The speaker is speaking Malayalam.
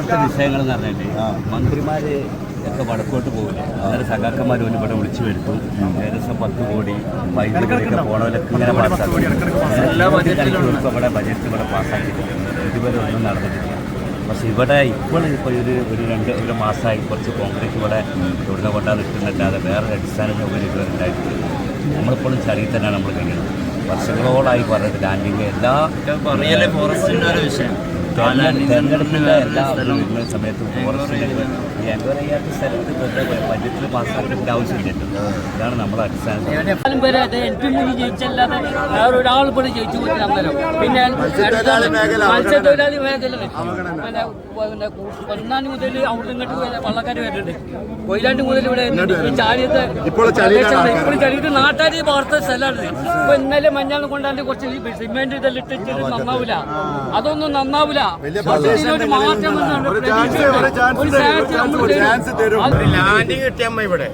ഇപ്പോഴത്തെ വിഷയങ്ങൾ എന്ന് പറഞ്ഞിട്ട് മന്ത്രിമാര് ഒക്കെ വടക്കോട്ട് പോകില്ലേ, അന്നേരം സഖാക്കന്മാർ പോലും ഇവിടെ വിളിച്ചു വരുത്തും. ഏകദേശം 10 കോടി 5 കോടിയൊക്കെ പോണവരൊക്കെ ഇങ്ങനെ പാസ്സാക്കും. എല്ലാ ബജറ്റിലും ഇവിടെ ബജറ്റ് ഇവിടെ പാസ്സാക്കിയിട്ടുണ്ട്. ഇതുവരെ ഒന്നും നടന്നിട്ടില്ല. പക്ഷെ ഇവിടെ ഇപ്പോൾ ഒരു മാസമായി കുറച്ച് കോൺക്രീറ്റ് ഇവിടെ ഇവിടുന്ന് കൊണ്ടാ നിൽക്കുന്നില്ലാതെ വേറെ അടിസ്ഥാന സൗകര്യം ഇതുവരെ ഉണ്ടായിട്ടില്ല. നമ്മളിപ്പോഴും ചളിയിൽ തന്നെയാണ് നമ്മൾ കഴിയുന്നത്. വർഷങ്ങളോളായി പറഞ്ഞത് ലാൻഡിങ് എല്ലാ ഫോറസ്റ്റിൻ്റെ ഒരു വിഷയം തെരഞ്ഞെടുപ്പിൻ്റെ എല്ലാ സമയത്തും ഫോറസ്റ്റിൻ്റെ എൻക്വയറി ചെയ്യാത്ത സ്ഥലത്ത് ബജറ്റിൽ പാസ്സാക്കേണ്ട ആവശ്യമില്ലല്ലോ. ഇതാണ് നമ്മുടെ അടിസ്ഥാനം. ജയിച്ചല്ലാതെ ഒരാൾ ഇവിടെ ജയിച്ചു പോയിട്ടാണല്ലോ. പിന്നെ മത്സ്യത്തൊഴിലാളി മേഖല പൊന്നാനി മുതൽ അവിടെ ഇങ്ങോട്ട് വള്ളക്കാർ വരുന്നുണ്ട്. കൊയിലാണ്ടി മുതൽ ഇവിടെ ചാലിയത്ത് ഇപ്പോൾ ചളിയിട്ട് നാട്ടാരി വാർത്ത സ്ഥലമാണ്. ഇപ്പൊ ഇന്നലെ മഞ്ഞാന്ന് കൊണ്ടാണ്ട് കുറച്ച് സിമെന്റ് ഇതെല്ലാം ഇട്ടിട്ട് നന്നാവൂല, അതൊന്നും നന്നാവൂല. ഒരു മാറ്റം ലാൻഡ് കിട്ടിയമ്മ ഇവിടെ